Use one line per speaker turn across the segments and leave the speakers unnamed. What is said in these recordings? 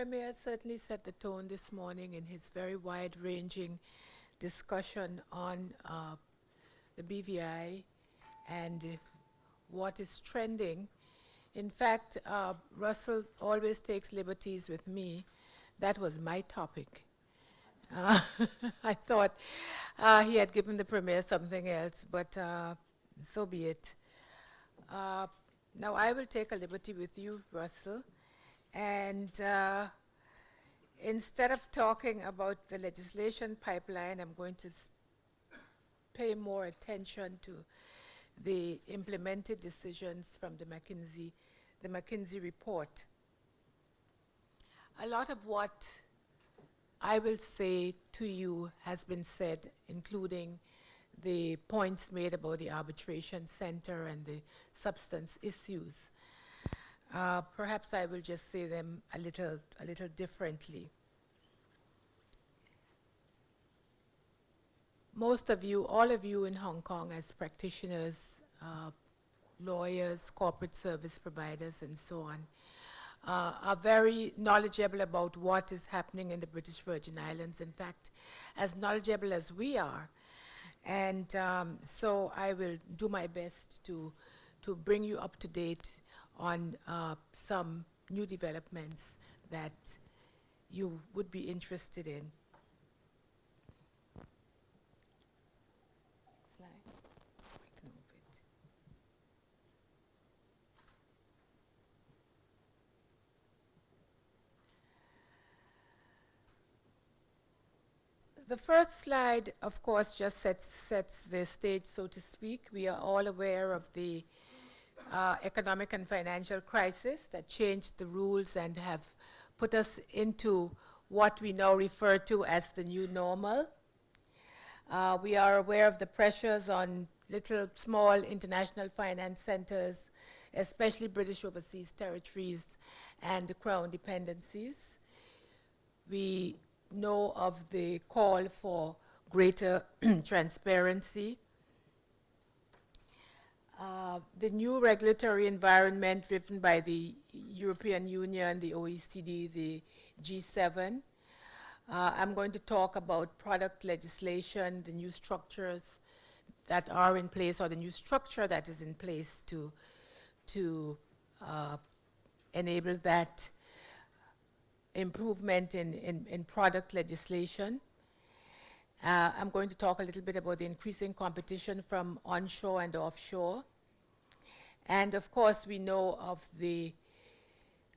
Premier certainly set the tone this morning in his very wide-ranging discussion on the BVI and what is trending. In fact, Russell always takes liberties with me. That was my topic. Uh, I thought he had given the Premier something else, but so be it. Uh, Now I will take a liberty with you, Russell, and instead of talking about the legislation pipeline, I'm going to pay more attention to the implemented decisions from the McKinsey report. A lot of what I will say to you has been said, including the points made about the arbitration center and the substance issues. Perhaps I will just say them a little differently. Most of you, all of you in Hong Kong as practitioners, lawyers, corporate service providers, and so on, are very knowledgeable about what is happening in the British Virgin Islands. In fact, as knowledgeable as we are. And so I will do my best to bring you up to date on some new developments that you would be interested in. Next slide. I can move it. The first slide, of course, just sets the stage, so to speak. We are all aware of the economic and financial crisis that changed the rules and have put us into what we now refer to as the new normal. We are aware of the pressures on small international finance centers, especially British overseas territories and the Crown dependencies. We know of the call for greater transparency. The new regulatory environment driven by the European Union, the OECD, the G7. I'm going to talk about product legislation, the new structures that are in place, or the new structure that is in place to enable that improvement in product legislation. I'm going to talk a little bit about the increasing competition from onshore and offshore. And of course, we know of the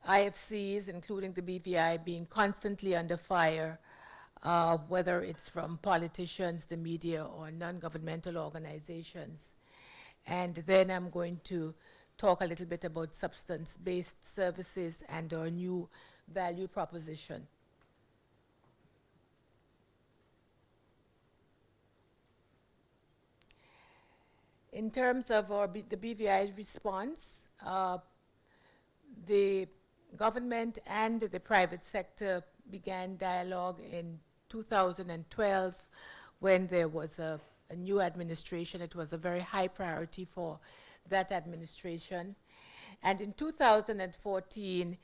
IFCs, including the BVI, being constantly under fire, whether it's from politicians, the media, or non-governmental organizations. And then I'm going to talk a little bit about substance-based services and our new value proposition. In terms of the BVI response, the government and the private sector began dialogue in 2012 when there was a new administration. It was a very high priority for that administration. And in 2014,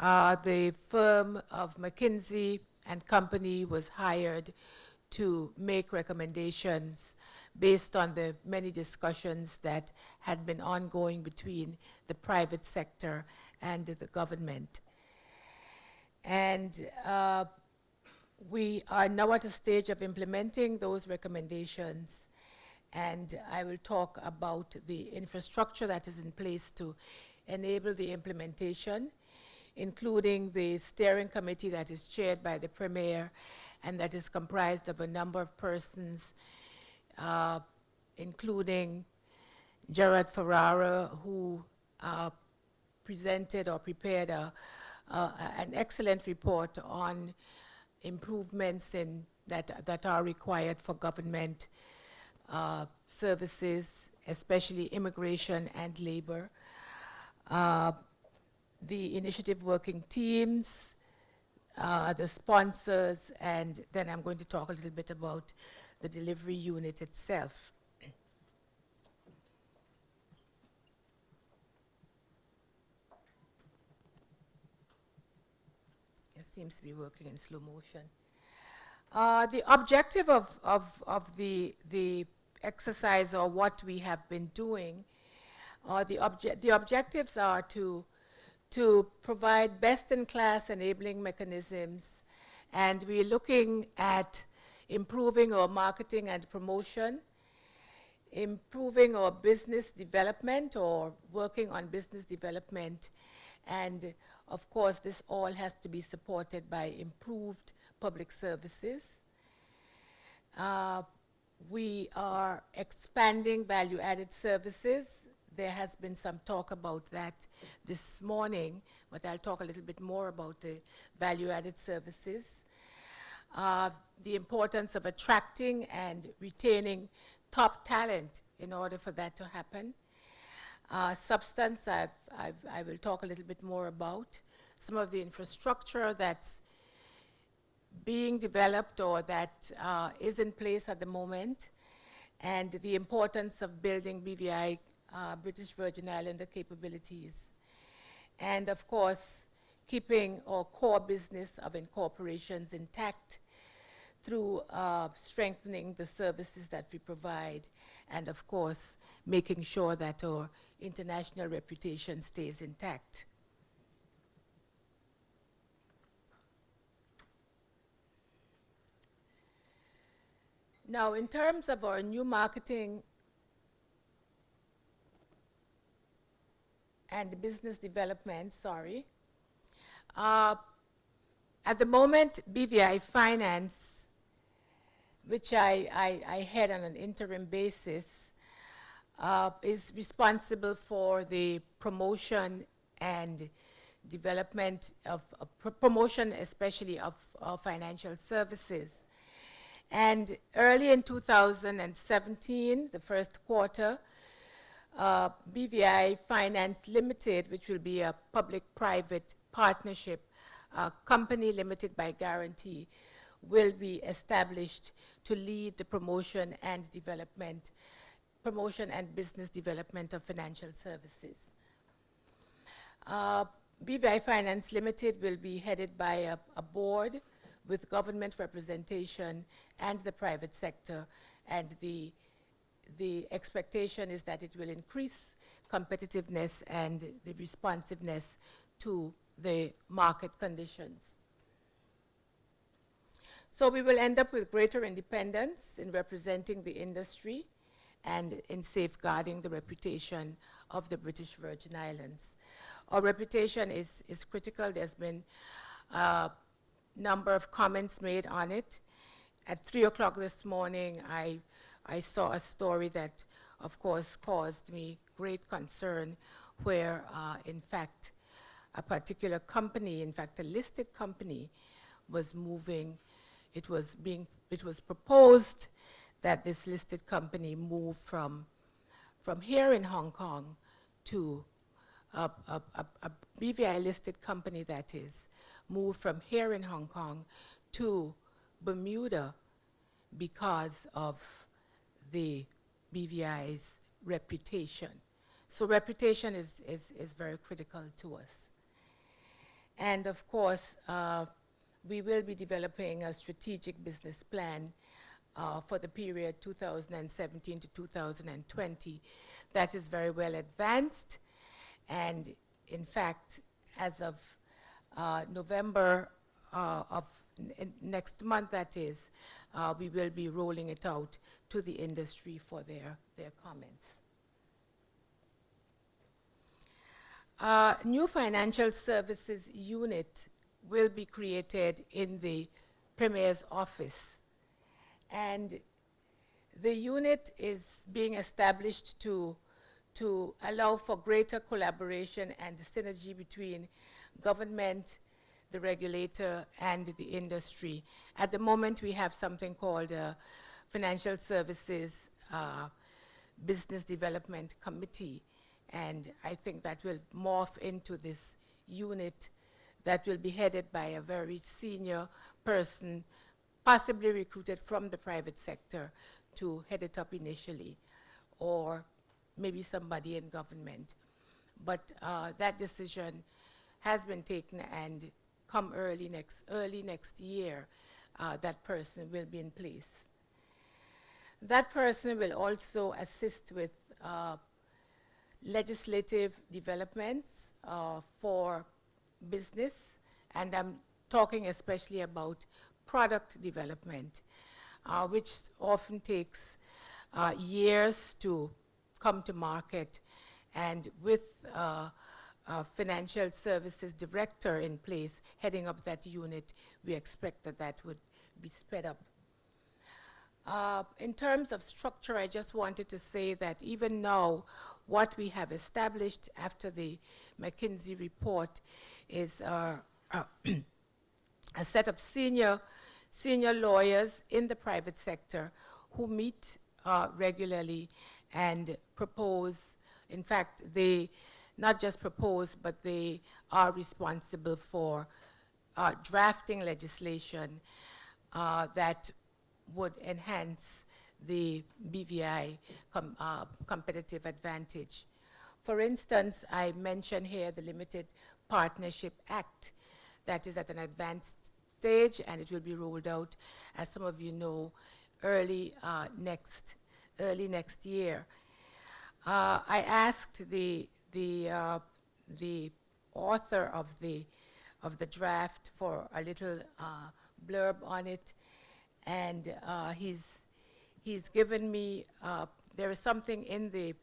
the firm of McKinsey and Company was hired to make recommendations based on the many discussions that had been ongoing between the private sector and the government. And we are now at a stage of implementing those recommendations, and I will talk about the infrastructure that is in place to enable the implementation, including the steering committee that is chaired by the Premier and that is comprised of a number of persons, including Gerard Ferrara, who presented or prepared an excellent report on improvements that are required for government services, especially immigration and labor. The initiative working teams, the sponsors, and then I'm going to talk a little bit about the delivery unit itself. seems to be working in slow motion. The objective of the exercise, or what we have been doing, the objectives are to provide best-in-class enabling mechanisms, and we're looking at improving our marketing and promotion, improving our business development, or working on business development, and of course this all has to be supported by improved public services. We are expanding value-added services. There has been some talk about that this morning, but I'll talk a little bit more about the value-added services. The importance of attracting and retaining top talent in order for that to happen. Substance, I will talk a little bit more about. Some of the infrastructure that's being developed or that is in place at the moment, and the importance of building BVI, British Virgin Islander capabilities. And of course, keeping our core business of incorporations intact through strengthening the services that we provide, and of course, making sure that our international reputation stays intact. Now, in terms of our new marketing and business development, at the moment, BVI Finance, which I head on an interim basis, is responsible for the promotion and development of promotion, especially of financial services. And early in 2017, the first quarter, BVI Finance Limited, which will be a public-private partnership, company limited by guarantee, will be established to lead the promotion and business development of financial services. BVI Finance Limited will be headed by a board with government representation and the private sector, and the expectation is that it will increase competitiveness and the responsiveness to the market conditions. So we will end up with greater independence in representing the industry and in safeguarding the reputation of the British Virgin Islands. Our reputation is critical. There's been a number of comments made on it. At 3 o'clock this morning, I saw a story that, of course, caused me great concern, where, in fact, a particular company, in fact, a listed company, was moving. It was proposed that this listed company move from here in Hong Kong to a BVI listed company, that is, move from here in Hong Kong to Bermuda because of the BVI's reputation. So reputation is very critical to us. And of course, we will be developing a strategic business plan for the period 2017 to 2020 that is very well advanced. And in fact, as of November of next month, that is, we will be rolling it out to the industry for their comments. New financial services unit will be created in the Premier's office. And the unit is being established to allow for greater collaboration and synergy between government, the regulator, and the industry. At the moment, we have something called a Financial Services Business Development Committee, and I think that will morph into this unit that will be headed by a very senior person, possibly recruited from the private sector to head it up initially, or maybe somebody in government. But that decision has been taken, and come early next year, that person will be in place. That person will also assist with legislative developments for business, and I'm talking especially about product development, which often takes years to come to market. And with a financial services director in place heading up that unit, we expect that that would be sped up. In terms of structure, I just wanted to say that even now, what we have established after the McKinsey report is a set of senior lawyers in the private sector who meet regularly and propose. In fact, they not just propose, but they are responsible for drafting legislation that would enhance the BVI competitive advantage. For instance, I mention here the Limited Partnership Act that is at an advanced stage, and it will be rolled out, as some of you know, early next year. I asked the author of the draft for a little blurb on it, and he's given me, there is something in the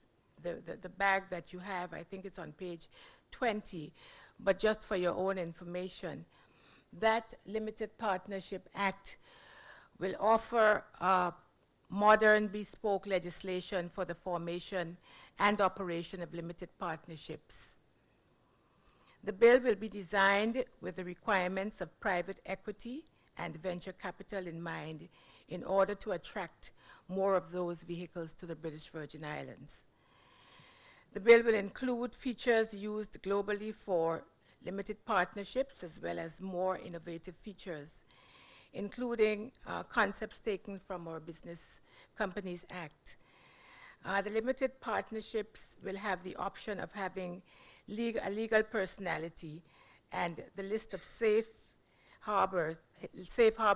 bag that you have. I think it's on page 20, but just for your own information, that Limited Partnership Act will offer modern bespoke legislation for the formation and operation of limited partnerships. The bill will be designed with the requirements of private equity and venture capital in mind in order to attract more of those vehicles to the British Virgin Islands. The bill will include features used globally for limited partnerships, as well as more innovative features, including concepts taken from our Business Companies Act. The limited partnerships will have the option of having a legal personality, and the list of safe harbor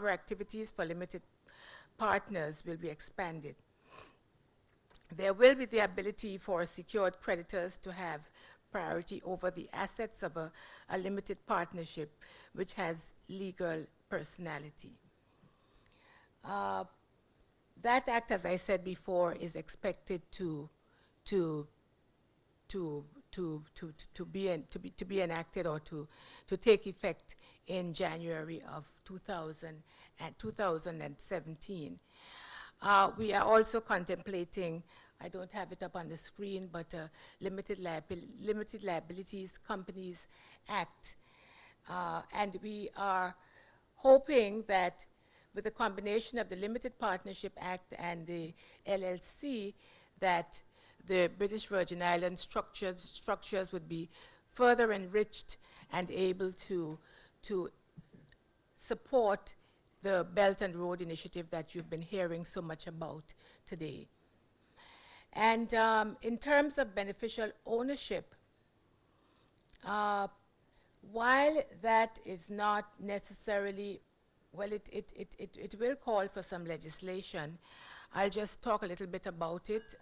activities for limited partners will be expanded. There will be the ability for secured creditors to have priority over the assets of a limited partnership which has legal personality. That act, as I said before, is expected to be enacted or to take effect in January of 2017. We are also contemplating, I don't have it up on the screen, but Limited Liabilities Companies Act. And we are hoping that with the combination of the Limited Partnership Act and the LLC, that the British Virgin Islands structures would be further enriched and able to support the Belt and Road Initiative that you've been hearing so much about today. And in terms of beneficial ownership, while that is not necessarily, well, it will call for some legislation. I'll just talk a little bit about it.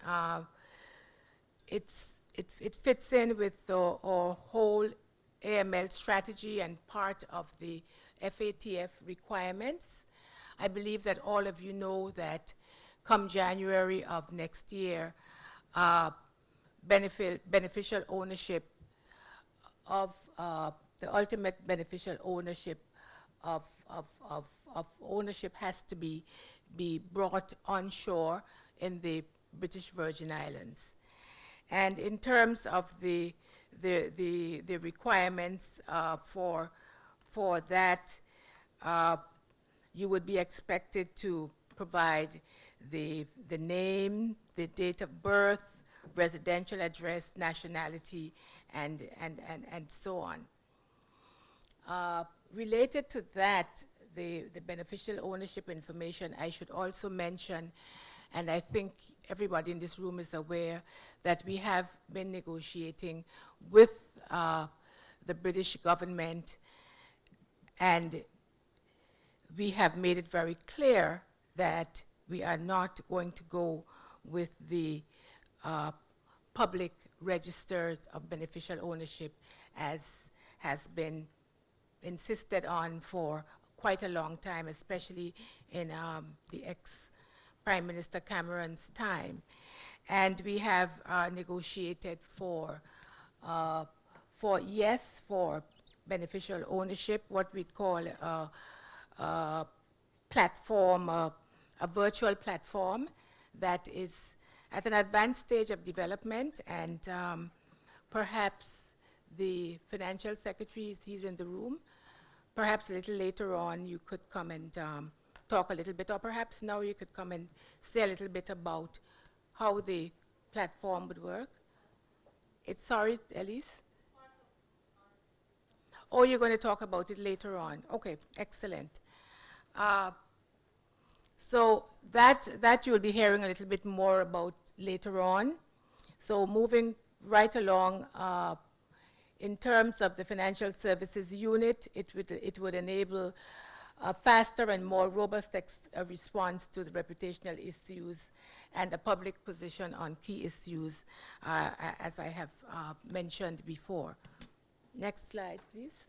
It fits in with our whole AML strategy and part of the FATF requirements. I believe that all of you know that come January of next year, beneficial ownership of the ultimate beneficial ownership of ownership has to be brought onshore in the British Virgin Islands. And in terms of the requirements for that, you would be expected to provide the name, the date of birth, residential address, nationality, and so on. Related to that, the beneficial ownership information, I should also mention, and I think everybody in this room is aware, that we have been negotiating with the British government And we have made it very clear that we are not going to go with the public registers of beneficial ownership as has been insisted on for quite a long time, especially in the ex-Prime Minister Cameron's time. And we have negotiated for beneficial ownership, what we'd call a platform, a virtual platform that is at an advanced stage of development, and perhaps the financial secretary, he's in the room. Perhaps a little later on you could come and talk a little bit, or perhaps now you could come and say a little bit about how the platform would work. Sorry, Elise? Oh, you're going to talk about it later on. Okay, excellent. So that you'll be hearing a little bit more about later on. So moving right along, in terms of the financial services unit, it would enable a faster and more robust response to the reputational issues and a public position on key issues, as I have mentioned before. Next slide, please.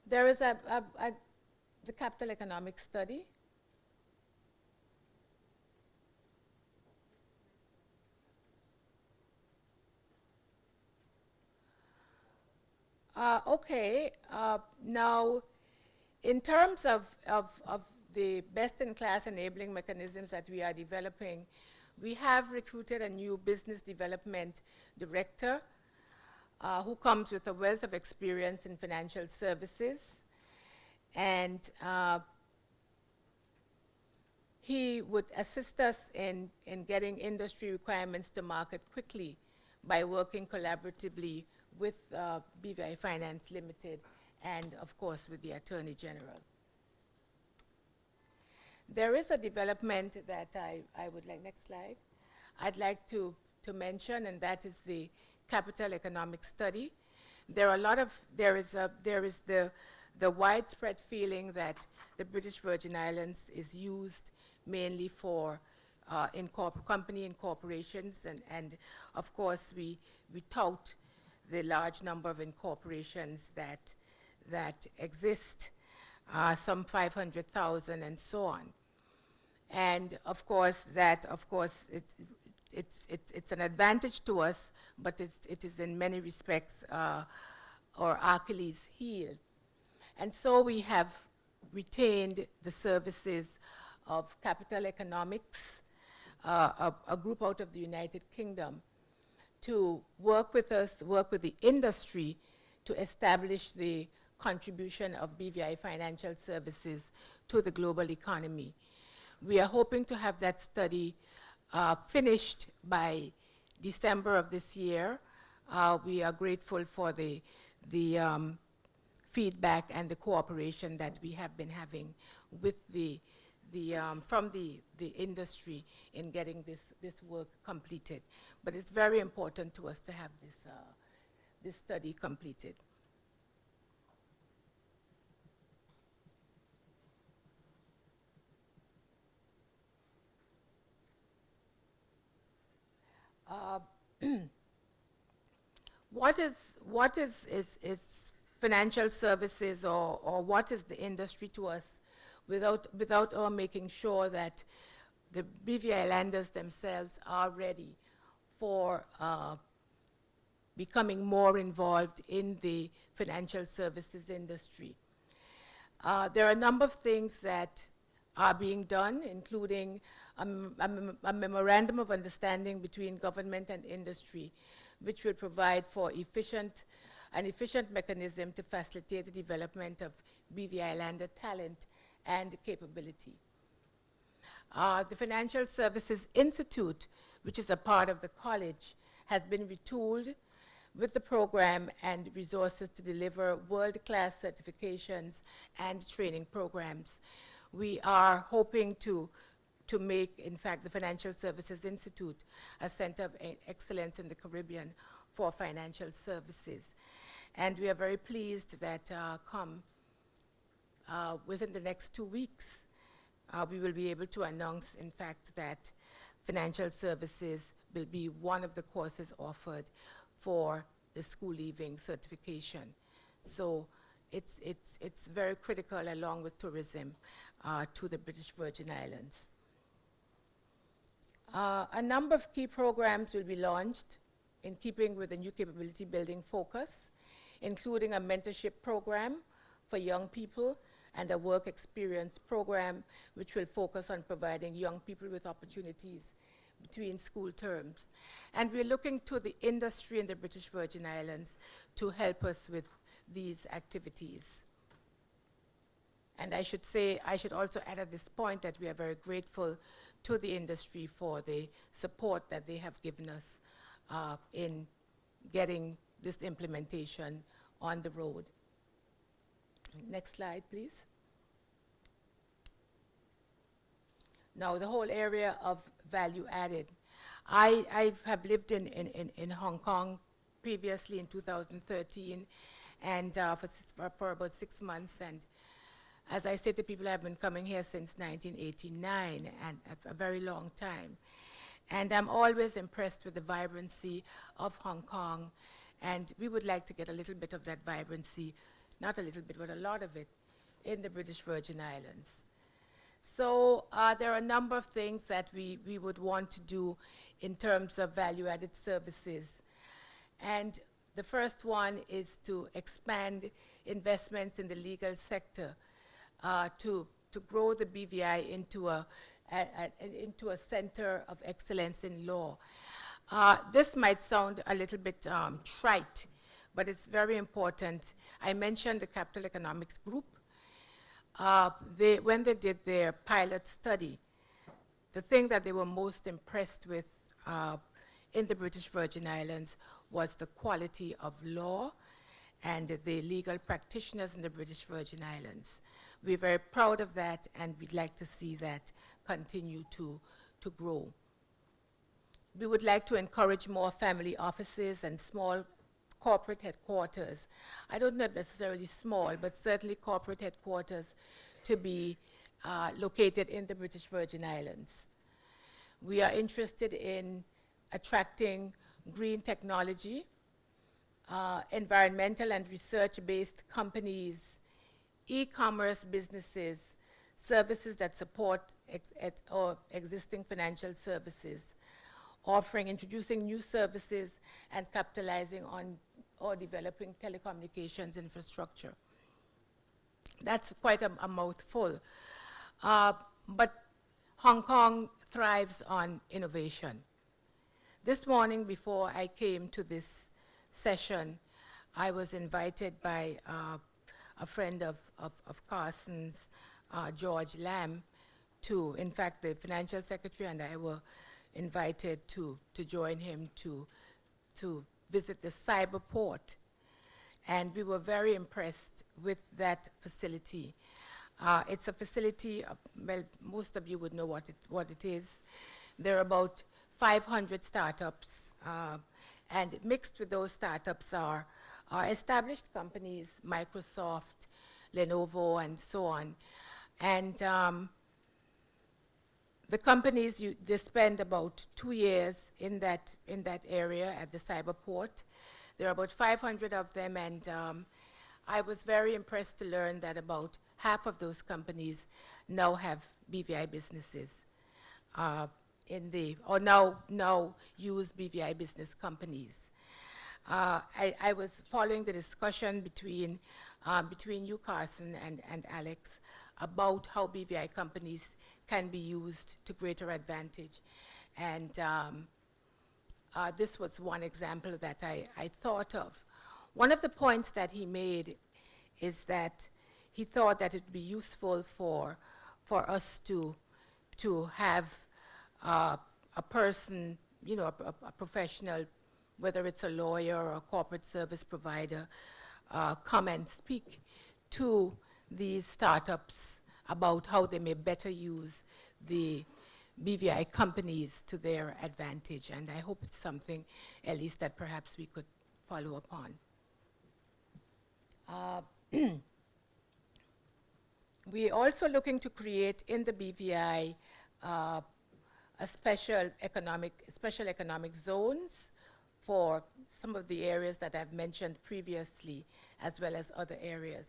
There is the capital economic study. Okay, now in terms of the best-in-class enabling mechanisms that we are developing, we have recruited a new business development director who comes with a wealth of experience in financial services. And he would assist us in getting industry requirements to market quickly by working collaboratively with BVI Finance Limited and, of course, with the Attorney General. There is a development that I would like, next slide, I'd like to mention, and that is the capital economic study. There is the widespread feeling that the British Virgin Islands is used mainly for company incorporations, and of course we tout the large number of incorporations that exist, some 500,000 and so on. And of course it's an advantage to us, but it is in many respects our Achilles heel. And so we have retained the services of Capital Economics, a group out of the United Kingdom, to work with us, work with the industry to establish the contribution of BVI Financial Services to the global economy. We are hoping to have that study finished by December of this year. We are grateful for the feedback and the cooperation that we have been having with from the industry in getting this work completed. But it's very important to us to have this study completed. What is financial services, or what is the industry to us, without our making sure that the BVI lenders themselves are ready for becoming more involved in the financial services industry. There are a number of things that are being done, including a memorandum of understanding between government and industry, which will provide for an efficient mechanism to facilitate the development of BVI lender talent and capability. The Financial Services Institute, which is a part of the college, has been retooled with the program and resources to deliver world-class certifications and training programs. We are hoping to make, in fact, the Financial Services Institute a center of excellence in the Caribbean for financial services. And we are very pleased that come within the next 2 weeks, we will be able to announce, in fact, that financial services will be one of the courses offered for the school leaving certification. So it's very critical, along with tourism, to the British Virgin Islands. A number of key programs will be launched in keeping with the new capability building focus, including a mentorship program for young people and a work experience program which will focus on providing young people with opportunities between school terms. And we're looking to the industry in the British Virgin Islands to help us with these activities. And I should also add at this point that we are very grateful to the industry for the support that they have given us in getting this implementation on the road. Next slide, please. Now, the whole area of value added. I have lived in Hong Kong previously in 2013 and for about 6 months. And as I say to people, I've been coming here since 1989, and a very long time. And I'm always impressed with the vibrancy of Hong Kong. And we would like to get a little bit of that vibrancy, not a little bit, but a lot of it, in the British Virgin Islands. So there are a number of things that we would want to do in terms of value-added services. And the first one is to expand investments in the legal sector to grow the BVI into a center of excellence in law. This might sound a little bit trite, but it's very important. I mentioned the Capital Economics Group. When they did their pilot study, the thing that they were most impressed with in the British Virgin Islands was the quality of law and the legal practitioners in the British Virgin Islands. We're very proud of that, and we'd like to see that continue to grow. We would like to encourage more family offices and small corporate headquarters. I don't know if necessarily small, but certainly corporate headquarters to be located in the British Virgin Islands. We are interested in attracting green technology, environmental and research-based companies, e-commerce businesses, services that support existing financial services, introducing new services, and capitalizing on or developing telecommunications infrastructure. That's quite a mouthful. But Hong Kong thrives on innovation. This morning, before I came to this session, I was invited by a friend of Carson's, George Lamb, in fact, the financial secretary and I were invited to join him to visit the cyber port. And we were very impressed with that facility. It's a facility, well, most of you would know what it is. There are about 500 startups, and mixed with those startups are established companies, Microsoft, Lenovo, and so on. And the companies, they spend about 2 years in that area at the cyberport. There are about 500 of them, and I was very impressed to learn that about half of those companies now have BVI businesses now use BVI business companies. I was following the discussion between you, Carson, and Alex about how BVI companies can be used to greater advantage. And this was one example that I thought of. One of the points that he made is that he thought that it would be useful for us to have a person, a professional, whether it's a lawyer or a corporate service provider, come and speak to these startups about how they may better use the BVI companies to their advantage. And I hope it's something, at least, that perhaps we could follow up on. Uh, We're also looking to create in the BVI a special economic zones for some of the areas that I've mentioned previously, as well as other areas.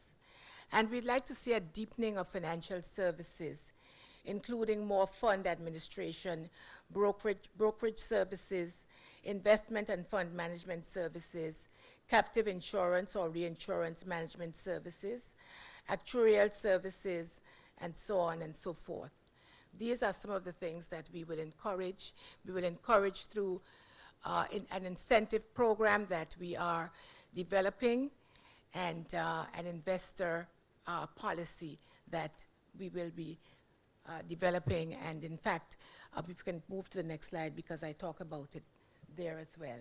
And we'd like to see a deepening of financial services, including more fund administration, brokerage services, investment and fund management services, captive insurance or reinsurance management services, actuarial services, and so on and so forth. These are some of the things that we will encourage. We will encourage through an incentive program that we are developing, and an investor policy that we will be developing. And in fact, we can move to the next slide because I talk about it there as well.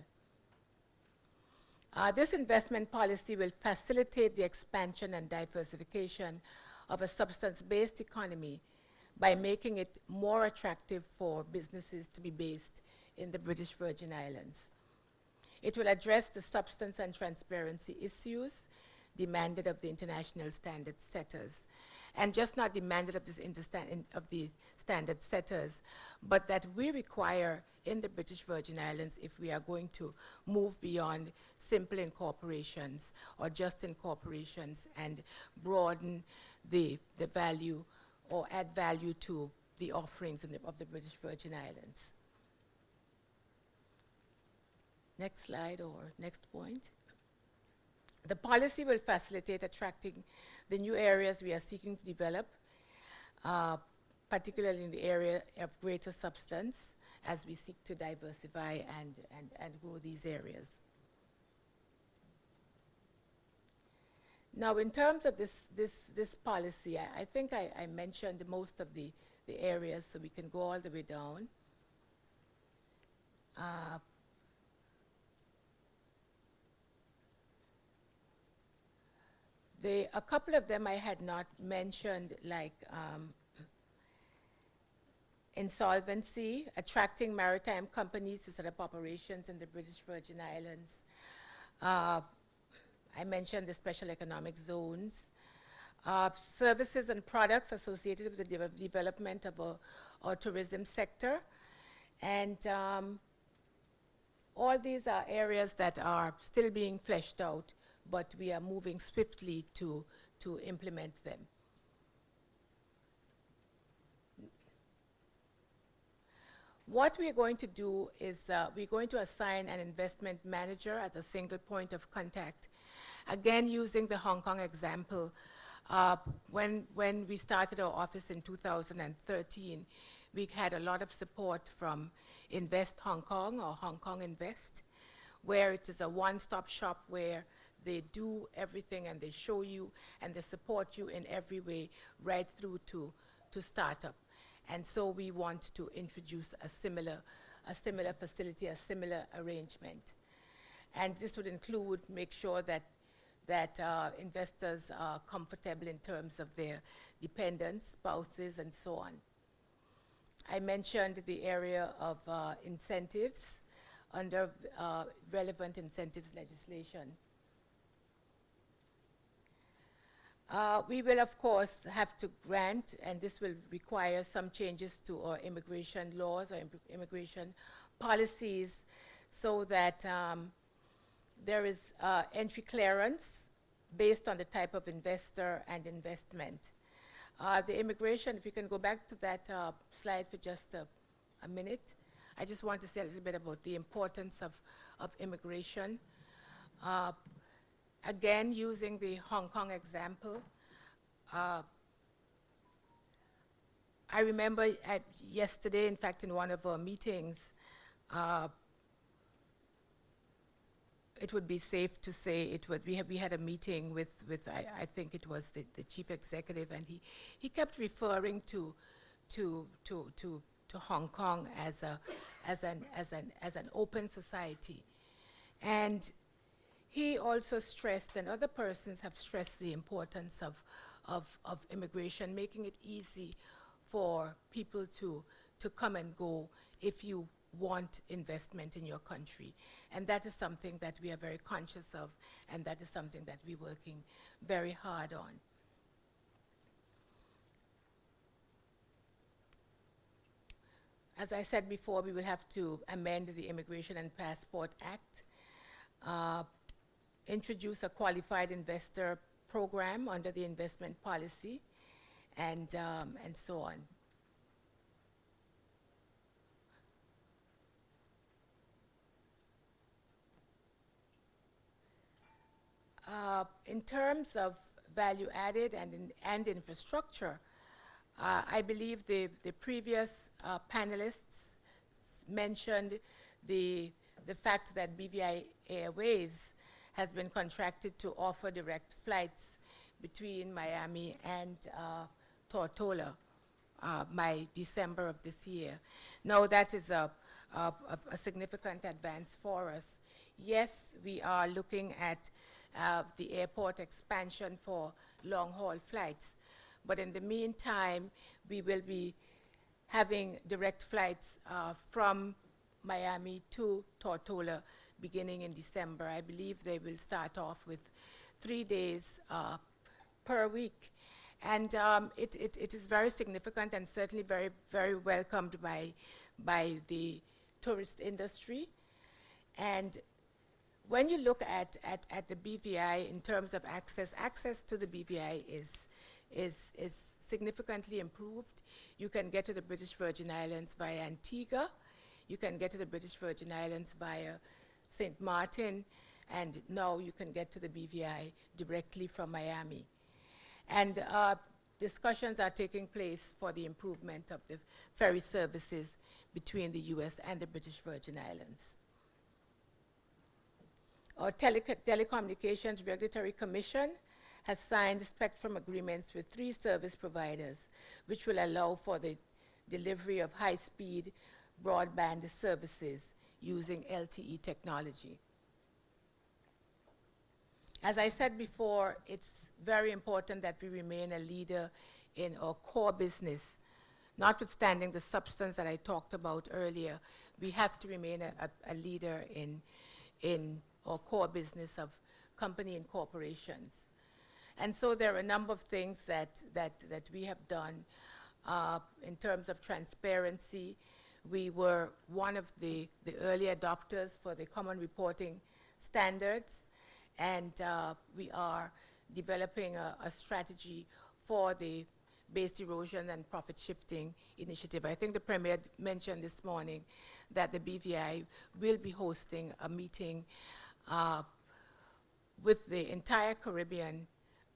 This investment policy will facilitate the expansion and diversification of a substance-based economy by making it more attractive for businesses to be based in the British Virgin Islands. It will address the substance and transparency issues demanded of the international standard setters, and just not demanded of the standard setters, but that we require in the British Virgin Islands if we are going to move beyond simple incorporations or just incorporations and broaden the value or add value to the offerings of the British Virgin Islands. Next slide or next point. The policy will facilitate attracting the new areas we are seeking to develop, particularly in the area of greater substance, as we seek to diversify and grow these areas. Now, in terms of this policy, I think I mentioned most of the areas, so we can go all the way down. A couple of them I had not mentioned, like insolvency, attracting maritime companies to set up operations in the British Virgin Islands. I mentioned the special economic zones. Services and products associated with the development of our tourism sector. And all these are areas that are still being fleshed out, but we are moving swiftly to implement them. What we're going to do is we're going to assign an investment manager as a single point of contact. Again, using the Hong Kong example, when we started our office in 2013, we had a lot of support from Invest Hong Kong or Hong Kong Invest, where it is a one-stop shop where they do everything and they show you and they support you in every way right through to startup. And so we want to introduce a similar facility, a similar arrangement. And this would include make sure that investors are comfortable in terms of their dependents, spouses, and so on. I mentioned the area of incentives under relevant incentives legislation. We will, of course, have to grant, and this will require some changes to our immigration laws or immigration policies, so that there is entry clearance based on the type of investor and investment. The immigration, if you can go back to that slide for just a minute. I just want to say a little bit about the importance of immigration. Again, using the Hong Kong example, I remember yesterday, in fact, in one of our meetings, it would be safe to say we had a meeting with I think it was the chief executive, and he kept referring to Hong Kong as an open society, and he also stressed, and other persons have stressed, the importance of immigration, making it easy for people to come and go if you want investment in your country. And that is something that we are very conscious of, and that is something that we're working very hard on. As I said before, we will have to amend the Immigration and Passport Act, introduce a qualified investor program under the investment policy, and so on. In terms of value added and infrastructure, I believe the previous panelists mentioned the fact that BVI Airways has been contracted to offer direct flights between Miami and Tortola by December of this year. Now that is a significant advance for us. Yes, we are looking at the airport expansion for long-haul flights, but in the meantime, we will be having direct flights from Miami to Tortola beginning in December. I believe they will start off with 3 days per week. And it is very significant and certainly very, very welcomed by the tourist industry. And when you look at the BVI in terms of access to the BVI is significantly improved. You can get to the British Virgin Islands via Antigua. You can get to the British Virgin Islands via St. Martin, and now you can get to the BVI directly from Miami. And discussions are taking place for the improvement of the ferry services between the US and the British Virgin Islands. Our Telecommunications Regulatory Commission has signed spectrum agreements with 3 service providers, which will allow for the delivery of high-speed broadband services using LTE technology. As I said before, it's very important that we remain a leader in our core business. Notwithstanding the substance that I talked about earlier, we have to remain a leader in our core business of company and corporations. And so there are a number of things that we have done in terms of transparency. We were one of the early adopters for the common reporting standards, and we are developing a strategy for the base erosion and profit shifting initiative. I think the Premier mentioned this morning that the BVI will be hosting a meeting with the entire Caribbean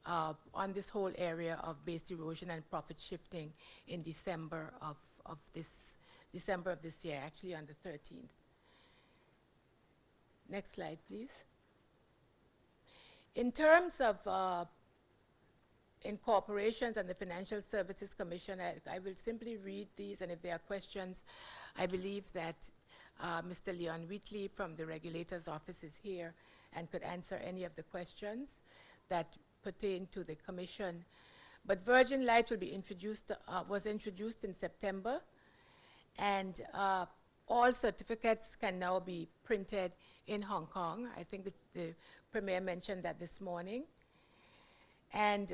on this whole area of base erosion and profit shifting in December of this year, actually on the 13th. Next slide, please. In terms of incorporations and the Financial Services Commission, I will simply read these, and if there are questions, I believe that Mr. Leon Wheatley from the Regulator's Office is here and could answer any of the questions that pertain to the Commission. But Virgin Light will be introduced, was introduced in September, and all certificates can now be printed in Hong Kong. I think the Premier mentioned that this morning. And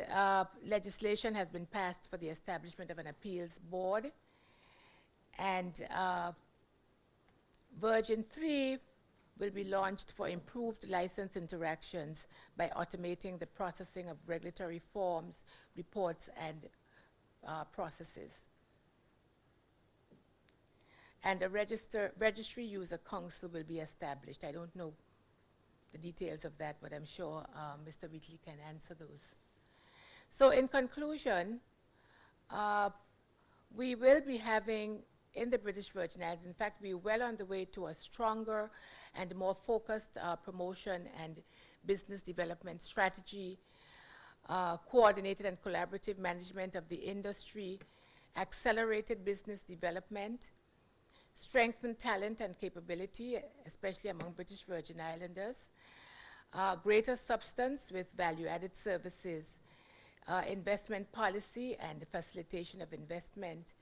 legislation has been passed for the establishment of an appeals board. And Version 3 will be launched for improved license interactions by automating the processing of regulatory forms, reports, and processes. And a registry user council will be established. I don't know the details of that, but I'm sure Mr. Wheatley can answer those. So in conclusion, we will be having in the British Virgin Islands, in fact, we're well on the way to a stronger and more focused promotion and business development strategy, coordinated and collaborative management of the industry, accelerated business development, strengthened talent and capability, especially among British Virgin Islanders, greater substance with value-added services, investment policy and the facilitation of investment,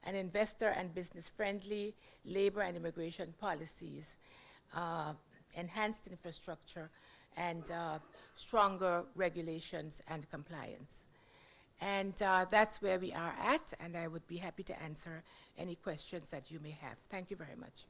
and investor and business-friendly labor and immigration policies, enhanced infrastructure, and stronger regulations and compliance. And that's where we are at, and I would be happy to answer any questions that you may have. Thank you very much.